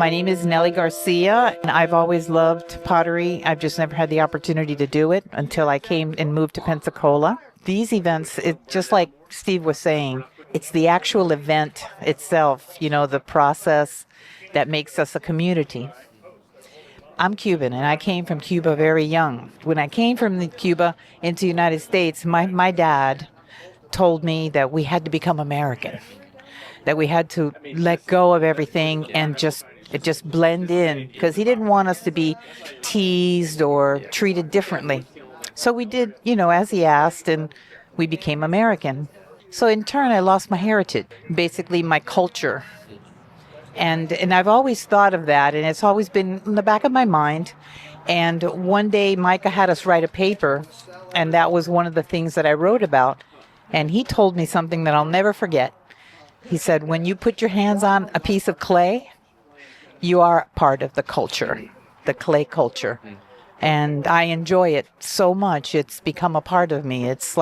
My name is Nellie Garcia, and I've always loved pottery. I've just never had the opportunity to do it until I came and moved to Pensacola. These events, just like Steve was saying, it's the actual event itself, the process that makes us a community. I'm Cuban, and I came from Cuba very young. When I came from Cuba into the United States, my dad told me that we had to become American, that we had to let go of everything and just blend in, because he didn't want us to be teased or treated differently. So we did, as he asked, and we became American. So in turn, I lost my heritage, basically my culture. And I've always thought of that, and it's always been in the back of my mind. And one day, Micah had us write a paper, and that was one of the things that I wrote about. And he told me something that I'll never forget. He said, when you put your hands on a piece of clay, you are part of the culture, the clay culture. And I enjoy it so much. It's become a part of me. It's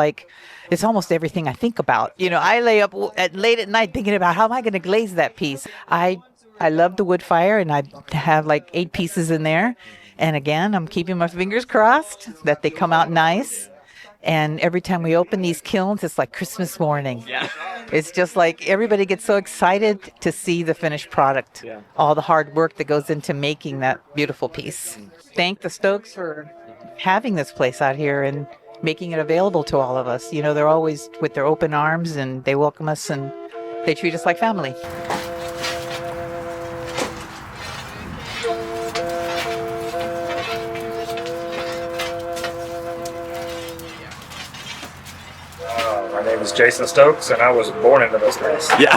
almost everything I think about. I lay up late at night thinking about how am I going to glaze that piece. I love the wood fire, and I have like 8 pieces in there. And again, I'm keeping my fingers crossed that they come out nice. And every time we open these kilns, it's like Christmas morning. Yeah. It's just like everybody gets so excited to see the finished product, all the hard work that goes into making that beautiful piece. Thank the Stokes for having this place out here and making it available to all of us. They're always with their open arms, and they welcome us, and they treat us like family. My name is Jason Stokes, and I was born into this place. Yeah.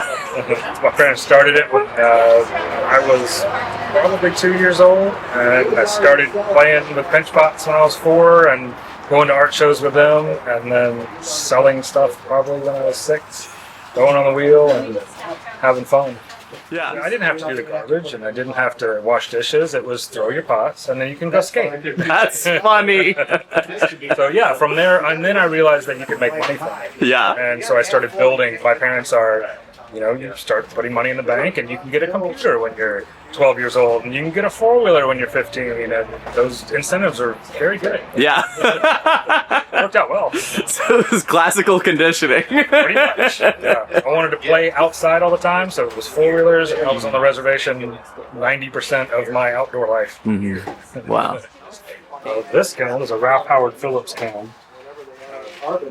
My parents started it when I was probably 2 years old, and I started playing with pinch pots when I was 4, and going to art shows with them, and then selling stuff probably when I was 6, going on the wheel and having fun. Yeah. I didn't have to do the garbage, and I didn't have to wash dishes. It was throw your pots, and then you can go skate. That's funny. So yeah, from there, and then I realized that you could make money from it. Yeah. And so I started building. My parents are, you start putting money in the bank, and you can get a computer when you're 12 years old, and you can get a 4-wheeler when you're 15. Those incentives are very good. Yeah. Worked out well. So it was classical conditioning. Pretty much. Yeah. I wanted to play outside all the time, so it was 4-wheelers. I was on the reservation 90% of my outdoor life. Mm-hmm. Wow. This kiln is a Ralph Howard Phillips kiln.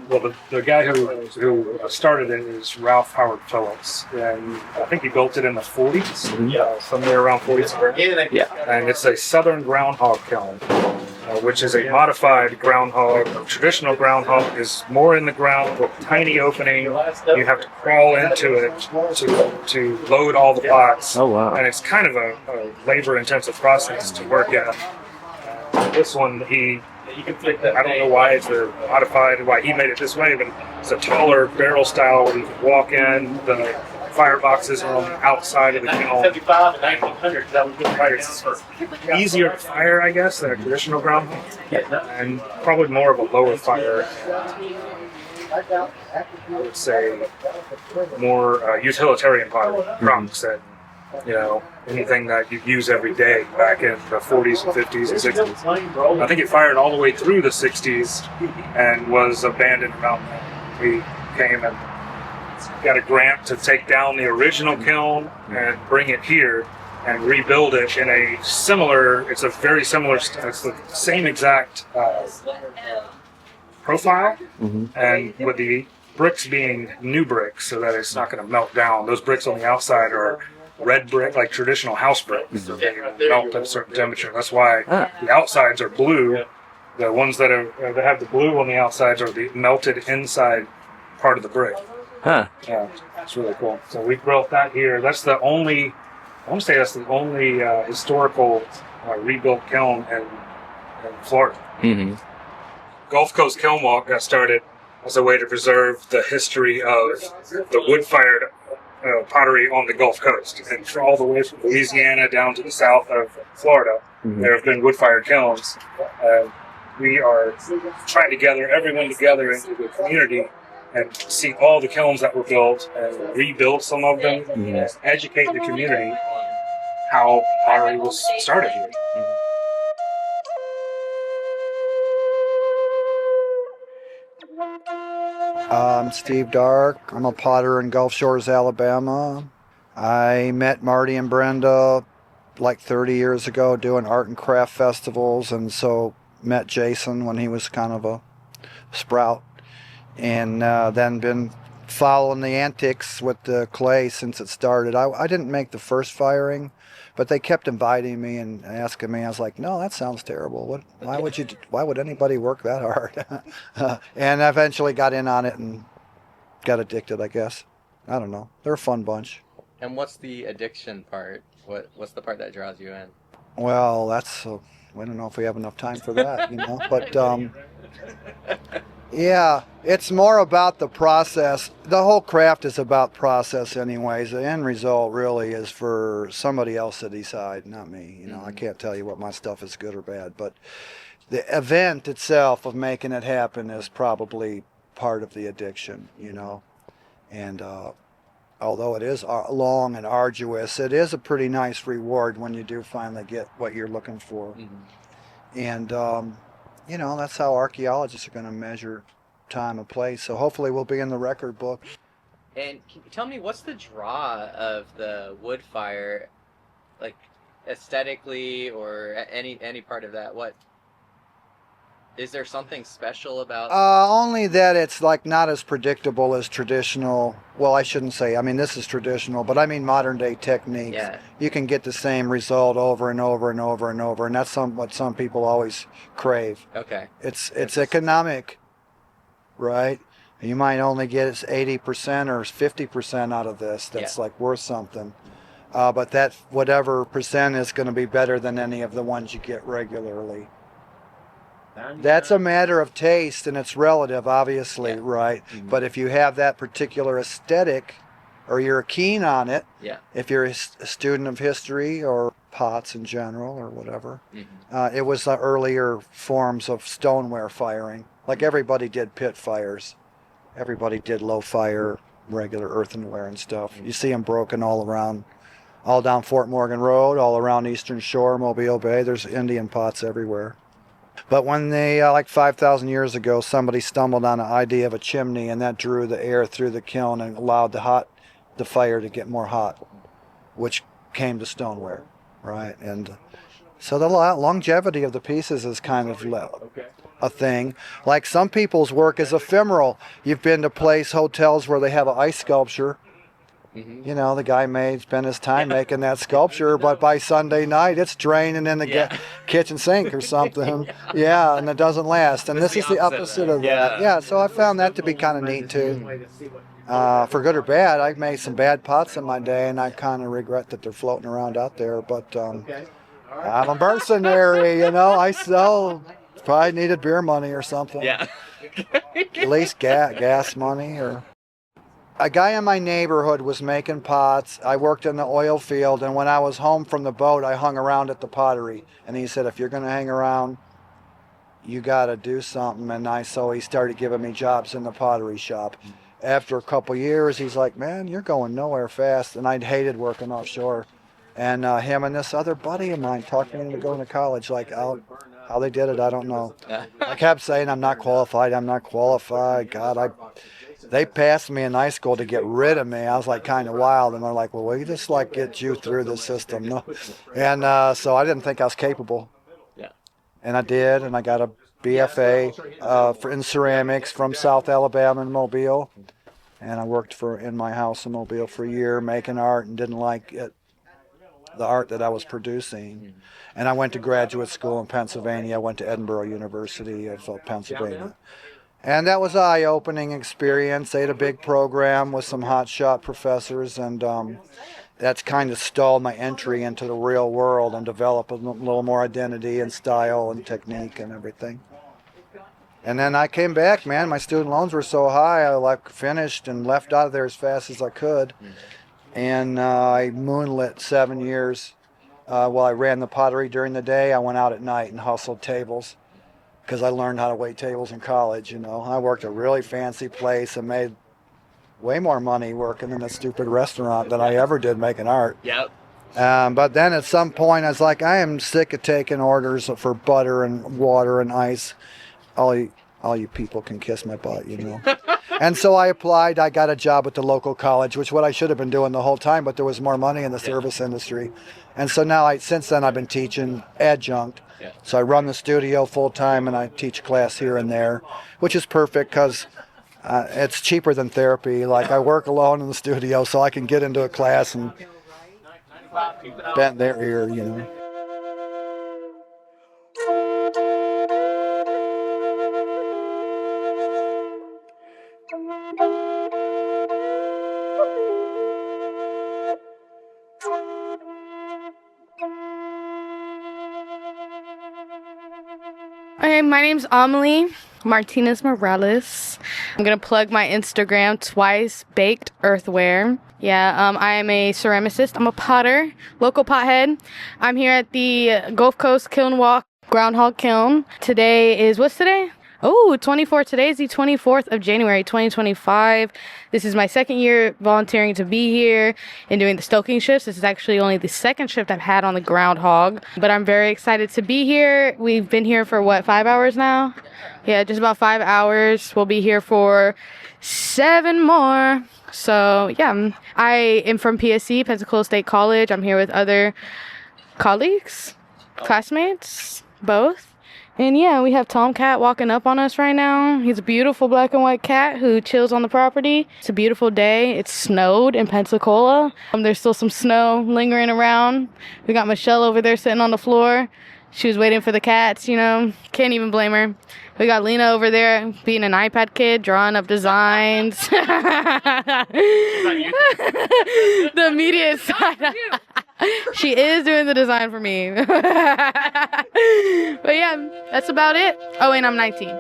Well, the guy who started it is Ralph Howard Phillips, and I think he built it in the 40s, somewhere around 40s. Yeah. And it's a southern groundhog kiln, which is a modified groundhog. A traditional groundhog is more in the ground with a tiny opening. You have to crawl into it to load all the pots. Oh, wow. And it's kind of a labor-intensive process to work at. This one, I don't know why it's modified, why he made it this way, but it's a taller barrel style where you can walk in. The fireboxes are on the outside of the kiln. 75 and 1900, that was good fire. It's easier to fire, I guess, than a traditional groundhog, and probably more of a lower fire. I would say more utilitarian pottery, rocks that, anything that you use every day back in the 40s and 50s and 60s. I think it fired all the way through the 60s and was abandoned around then. We came and got a grant to take down the original kiln and bring it here and rebuild it in a similar, it's the same exact profile, and with the bricks being new bricks so that it's not going to melt down. Those bricks on the outside are red brick, like traditional house bricks. So they melt at a certain temperature. That's why the outsides are blue. The ones that have the blue on the outsides are the melted inside part of the brick. Huh. Yeah, it's really cool. So we built that here. That's the only, I want to say that's the only historical rebuilt kiln in Florida. Mm-hmm. Gulf Coast Kiln Walk got started as a way to preserve the history of the wood-fired pottery on the Gulf Coast. And all the way from Louisiana down to the south of Florida, there have been wood-fired kilns. We are trying to gather everyone together into the community and see all the kilns that were built and rebuild some of them, educate the community how pottery was started here. I'm Steve Dark. I'm a potter in Gulf Shores, Alabama. I met Marty and Brenda like 30 years ago doing art and craft festivals, and so met Jason when he was kind of a sprout, and then been following the antics with the clay since it started. I didn't make the first firing, but they kept inviting me and asking me. I was like, no, that sounds terrible. Why would anybody work that hard? And I eventually got in on it and got addicted, I guess. I don't know. They're a fun bunch. And what's the addiction part? What's the part that draws you in? Well, we don't know if we have enough time for that, But yeah, it's more about the process. The whole craft is about process anyways. The end result really is for somebody else to decide, not me. I can't tell you what my stuff is good or bad, but the event itself of making it happen is probably part of the addiction, And although it is long and arduous, it is a pretty nice reward when you do finally get what you're looking for. And, that's how archaeologists are going to measure time and place. So hopefully we'll be in the record book. And can you tell me, what's the draw of the wood fire, like aesthetically or any part of that? What is there something special about? Only that it's like not as predictable as traditional. Well, I shouldn't say. I mean, this is traditional, but I mean modern day techniques. Yeah. You can get the same result over and over and over and over, and that's what some people always crave. Okay. It's economic, right? You might only get 80% or 50% out of this. That's like worth something. But that whatever percent is going to be better than any of the ones you get regularly. That's a matter of taste, and it's relative, obviously, right? But if you have that particular aesthetic, or you're keen on it, if you're a student of history or pots in general or whatever, it was the earlier forms of stoneware firing. Like everybody did pit fires. Everybody did low fire, regular earthenware and stuff. You see them broken all around, all down Fort Morgan Road, all around Eastern Shore, Mobile Bay. There's Indian pots everywhere. But when they, like 5,000 years ago, somebody stumbled on the idea of a chimney, and that drew the air through the kiln and allowed the fire to get more hot, which came to stoneware, right? And so the longevity of the pieces is kind of a thing. Like some people's work is ephemeral. You've been to hotels where they have an ice sculpture. The guy spent his time making that sculpture, but by Sunday night it's draining in the kitchen sink or something. And it doesn't last. And this is the opposite of that. Yeah, so I found that to be kind of neat too. For good or bad, I've made some bad pots in my day, and I kind of regret that they're floating around out there. But I'm a mercenary, I sell. Probably needed beer money or something. Yeah. At least gas money or. A guy in my neighborhood was making pots. I worked in the oil field, and when I was home from the boat, I hung around at the pottery. And he said, if you're going to hang around, you got to do something. And so he started giving me jobs in the pottery shop. After a couple years, he's like, man, you're going nowhere fast. And I'd hated working offshore. And him and this other buddy of mine talked me into going to college. Like, how they did it, I don't know. I kept saying, I'm not qualified. God, they passed me in high school to get rid of me. I was like kind of wild, and they're like, well, we just get you through the system. No. And so I didn't think I was capable. Yeah. And I did, and I got a BFA in ceramics from South Alabama in Mobile. And I worked in my house in Mobile for a year making art and didn't like it, the art that I was producing. And I went to graduate school in Pennsylvania. I went to Edinburgh University of Pennsylvania. And that was an eye-opening experience. They had a big program with some hotshot professors, and that's kind of stalled my entry into the real world and develop a little more identity and style and technique and everything. And then I came back, man. My student loans were so high, I finished and left out of there as fast as I could. And I moonlit 7 years. While I ran the pottery during the day, I went out at night and hustled tables. Because I learned how to wait tables in college, I worked a really fancy place and made way more money working in a stupid restaurant than I ever did making art. Yep. But then at some point, I was like, I am sick of taking orders for butter and water and ice. All you people can kiss my butt, you know. And so I applied. I got a job at the local college, which what I should have been doing the whole time, but there was more money in the service industry. And so now, since then, I've been teaching adjunct. Yeah. So I run the studio full time, and I teach class here and there, which is perfect because it's cheaper than therapy. Like, I work alone in the studio, so I can get into a class and bend their ear, you know. Hey, my name's Amalie Martinez Morales. I'm gonna plug my Instagram, Twice Baked Earthware. Yeah, I am a ceramicist. I'm a potter, local pothead. I'm here at the Gulf Coast Kiln Walk Groundhog Kiln. Today is, what's today? Oh, 24. Today is the 24th of January, 2025. This is my second year volunteering to be here and doing the stoking shifts. This is actually only the second shift I've had on the groundhog, but I'm very excited to be here. We've been here for what, 5 hours now? Yeah, just about 5 hours. We'll be here for 7 more. So yeah, I am from PSC, Pensacola State College. I'm here with other colleagues, classmates, both. And yeah, we have Tomcat walking up on us right now. He's a beautiful black and white cat who chills on the property. It's a beautiful day. It snowed in Pensacola. There's still some snow lingering around. We got Michelle over there sitting on the floor. She was waiting for the cats, you know. Can't even blame her. We got Lena over there being an iPad kid, drawing up designs. The immediate side. She is doing the design for me. But yeah, that's about it. Oh, and I'm 19.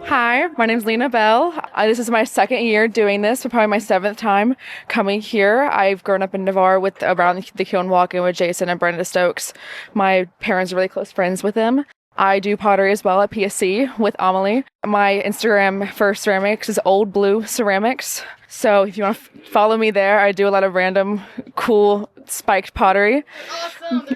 Hi, my name's Lena Bell. This is my second year doing this, so probably my 7th time coming here. I've grown up in Navarre with around the Kiln Walk and with Jason and Brenda Stokes. My parents are really close friends with them. I do pottery as well at PSC with Amalie. My Instagram for ceramics is Old Blue Ceramics. So if you want to follow me there, I do a lot of random, cool, spiked pottery. Awesome.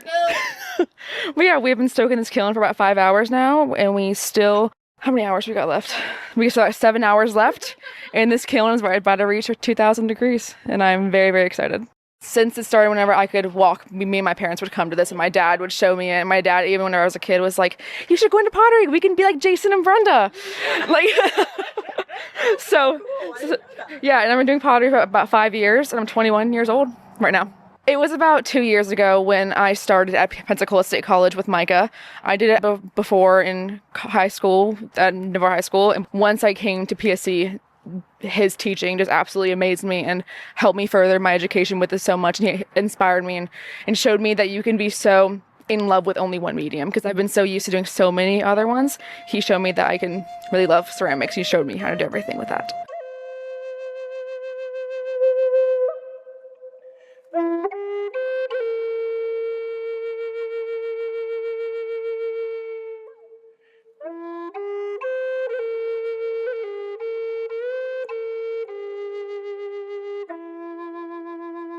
But yeah, we've been stoking this kiln for about 5 hours now, and we still... How many hours we got left? We still have 7 hours left, and this kiln is about to reach 2,000 degrees, and I'm very, very excited. Since it started, whenever I could walk, me and my parents would come to this, and my dad would show me it. And my dad, even when I was a kid, was like, "You should go into pottery. We can be like Jason and Brenda." Like, so yeah. And I've been doing pottery for about 5 years, and I'm 21 years old right now. It was about 2 years ago when I started at Pensacola State College with Micah. I did it before in high school, at Navarre High School. And once I came to PSC, his teaching just absolutely amazed me and helped me further my education with this so much. And he inspired me and showed me that you can be so in love with only one medium, because I've been so used to doing so many other ones. He showed me that I can really love ceramics. He showed me how to do everything with that.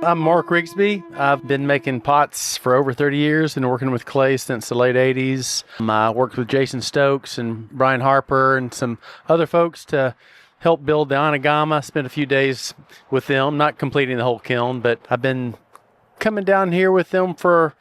I'm Mark Rigsby. I've been making pots for over 30 years and working with clay since the late 80s. I worked with Jason Stokes and Brian Harper and some other folks to help build the Onagama. Spent a few days with them, not completing the whole kiln, but I've been coming down here with them to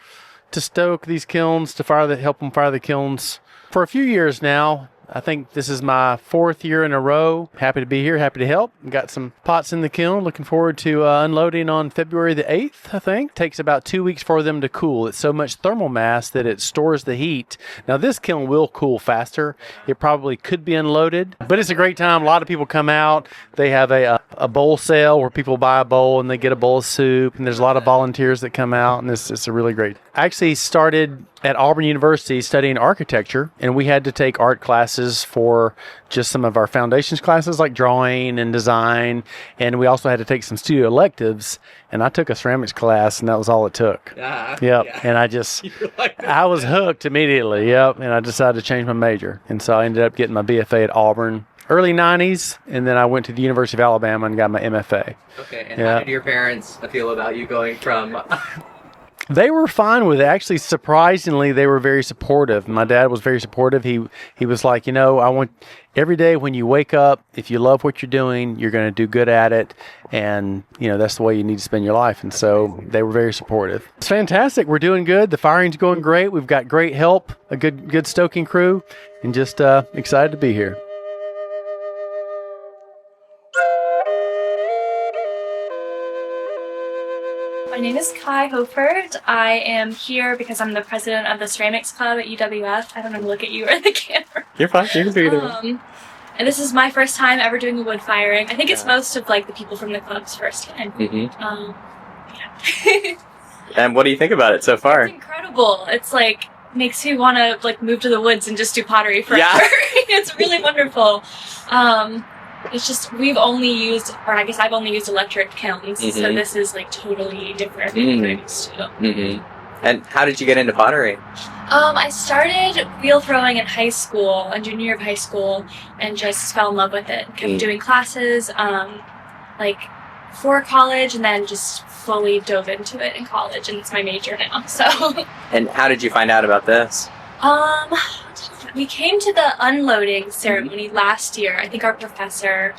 stoke these kilns, to help them fire the kilns for a few years now. I think this is my 4th year in a row. Happy to be here, happy to help. Got some pots in the kiln. Looking forward to unloading on February the 8th, I think. Takes about 2 weeks for them to cool. It's so much thermal mass that it stores the heat. Now, this kiln will cool faster. It probably could be unloaded, but it's a great time. A lot of people come out. They have a a bowl sale where people buy a bowl and they get a bowl of soup, and there's a lot of volunteers that come out, and it's a really great. I actually started at Auburn University studying architecture, and we had to take art classes for just some of our foundations classes like drawing and design, and we also had to take some studio electives, and I took a ceramics class, and that was all it took. Yep. Yeah. And I was hooked immediately. Yep. And I decided to change my major, and so I ended up getting my BFA at Auburn early 90s, and then I went to the University of Alabama and got my MFA. Okay, and how did your parents feel about you going from... They were fine with it. Actually, surprisingly, they were very supportive. My dad was very supportive. He was like, I want every day when you wake up, if you love what you're doing, you're going to do good at it. And, that's the way you need to spend your life. And so they were very supportive. It's fantastic. We're doing good. The firing's going great. We've got great help, a good stoking crew, and just excited to be here. My name is Kai Hoffert. I am here because I'm the president of the Ceramics Club at UWF. I don't know to look at you or the camera. You're fine. You can do either one. And this is my first time ever doing a wood firing. I think it's most of the people from the club's first time. Yeah. And what do you think about it so far? It's incredible. It's makes you want to move to the woods and just do pottery forever. Yeah. It's really wonderful. It's just I've only used electric kilns, so this is totally different things too. And how did you get into pottery? I started wheel throwing in high school, in junior year of high school, and just fell in love with it. Kept doing classes, for college, and then just fully dove into it in college, and it's my major now. So. And how did you find out about this? We came to the unloading ceremony last year. I think our professor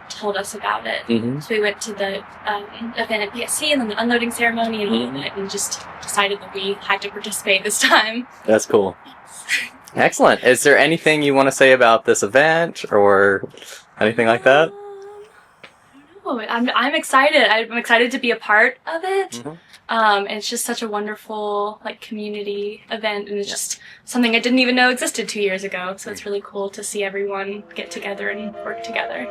told us about it. So we went to the event at PSC and then the unloading ceremony and all of it, and just decided that we had to participate this time. That's cool. Excellent. Is there anything you want to say about this event or anything like that? I'm excited. I'm excited to be a part of it. And it's just such a wonderful community event, and it's just something I didn't even know existed 2 years ago. So it's really cool to see everyone get together and work together.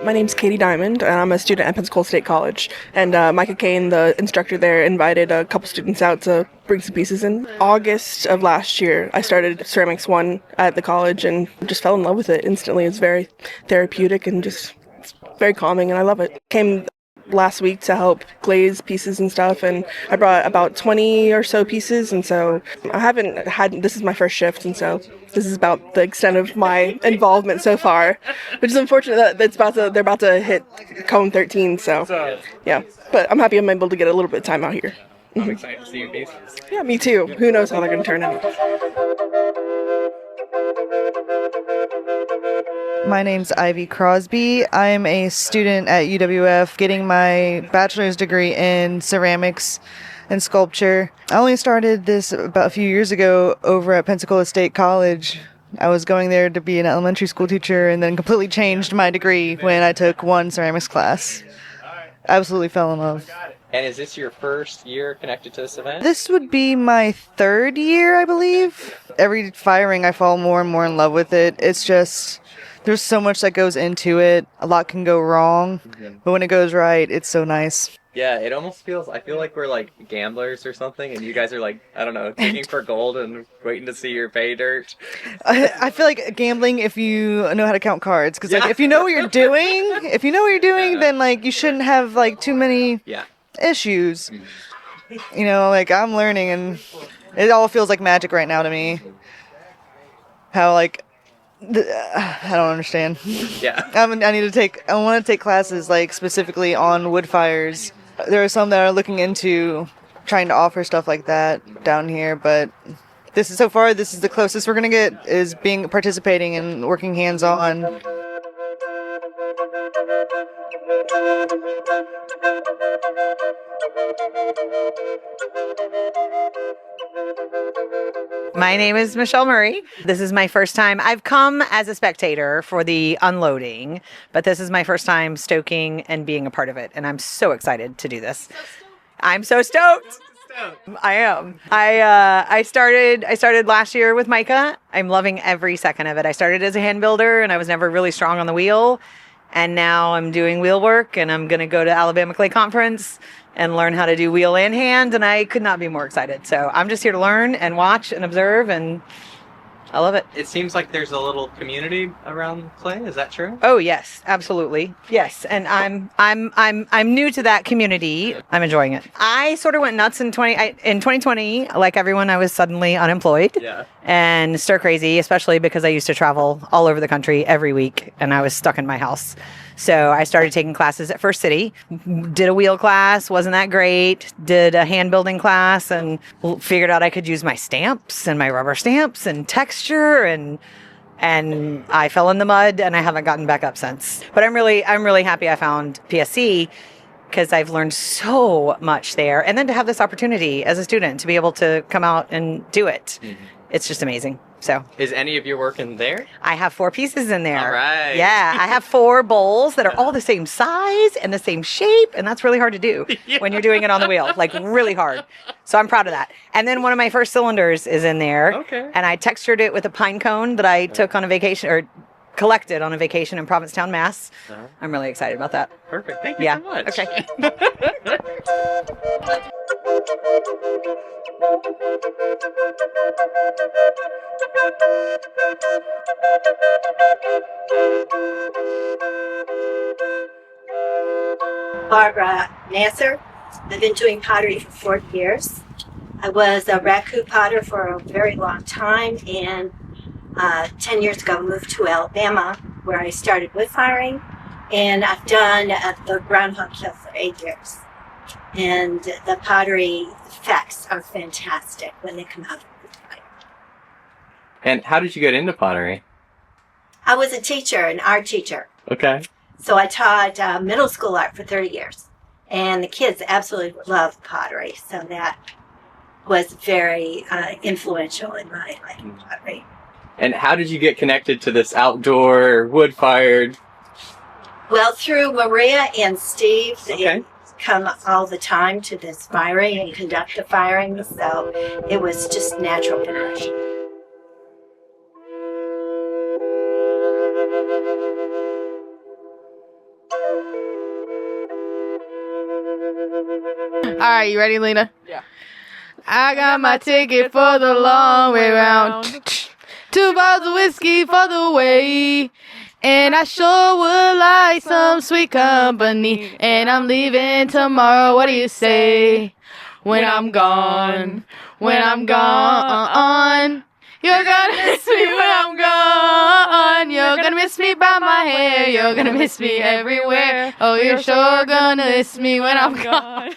My name's Katie Diamond, and I'm a student at Pensacola State College. And Micah Kane, the instructor there, invited a couple students out to bring some pieces in. August of last year, I started Ceramics 1 at the college and just fell in love with it instantly. It's very therapeutic and just very calming, and I love it. Came last week to help glaze pieces and stuff, and I brought about 20 or so pieces, and so this is my first shift, and so this is about the extent of my involvement so far, which is unfortunate that they're about to hit cone 13, so yeah, but I'm happy I'm able to get a little bit of time out here. I'm excited to see your pieces. Yeah, me too. Who knows how they're going to turn out. My name's Ivy Crosby. I'm a student at UWF getting my bachelor's degree in ceramics and sculpture. I only started this about a few years ago over at Pensacola State College. I was going there to be an elementary school teacher and then completely changed my degree when I took one ceramics class. Absolutely fell in love. And is this your first year connected to this event? This would be my third year, I believe. Every firing, I fall more and more in love with it. It's just, there's so much that goes into it. A lot can go wrong, but when it goes right, it's so nice. Yeah, it almost feels, I feel like we're like gamblers or something, and you guys are like, I don't know, digging for gold and waiting to see your pay dirt. I feel like gambling if you know how to count cards, because if you know what you're doing, then you shouldn't have too many issues. I'm learning, and it all feels like magic right now to me. How I don't understand. Yeah. I want to take classes specifically on wood fires. There are some that are looking into trying to offer stuff like that down here, but this is the closest we're gonna get is participating and working hands-on. My name is Michelle Murray. This is my first time. I've come as a spectator for the unloading, but this is my first time stoking and being a part of it, and I'm so excited to do this. I'm so stoked. I am. I started last year with Micah. I'm loving every second of it. I started as a hand builder and I was never really strong on the wheel. And now I'm doing wheel work and I'm going to go to Alabama Clay Conference and learn how to do wheel and hand. And I could not be more excited. So I'm just here to learn and watch and observe, and I love it. It seems like there's a little community around clay. Is that true? Oh yes, absolutely. Yes. And I'm new to that community. I'm enjoying it. I sort of went nuts in 2020. Like everyone, I was suddenly unemployed. Yeah. And stir crazy, especially because I used to travel all over the country every week and I was stuck in my house. So I started taking classes at First City, did a wheel class, wasn't that great, did a hand building class, and figured out I could use my stamps and my rubber stamps and texture, and I fell in the mud and I haven't gotten back up since. But I'm really happy I found PSC because I've learned so much there. And then to have this opportunity as a student to be able to come out and do it, it's just amazing. So, is any of your work in there? I have 4 pieces in there. All right. Yeah, I have 4 bowls that are all the same size and the same shape, and that's really hard to do when you're doing it on the wheel, like really hard. So I'm proud of that. And then one of my first cylinders is in there. Okay. And I textured it with a pine cone that I took on a vacation, or collected on a vacation in Provincetown, Mass. I'm really excited about that. Perfect. Thank you so much. Okay. Barbara Nassar. I've been doing pottery for 40 years. I was a raku potter for a very long time, and 10 years ago moved to Alabama, where I started wood firing, and I've done the Groundhog Hill for 8 years. And the pottery effects are fantastic when they come out of the fire. And how did you get into pottery? I was a teacher, an art teacher. Okay. So I taught middle school art for 30 years. And the kids absolutely loved pottery. So that was very influential in my liking pottery. And how did you get connected to this outdoor, wood-fired? Well, through Maria and Steve, Okay. they come all the time to this firing and conduct the firing. So it was just natural progression. All right, you ready, Lena? Yeah. I got my ticket for the long way round. 2 bottles of whiskey for the way. And I sure would like some sweet company. And I'm leaving tomorrow, what do you say? When I'm gone, when I'm gone. You're gonna miss me when I'm gone. You're gonna miss me by my hair. You're gonna miss me everywhere. Oh, you're sure gonna miss me when I'm gone.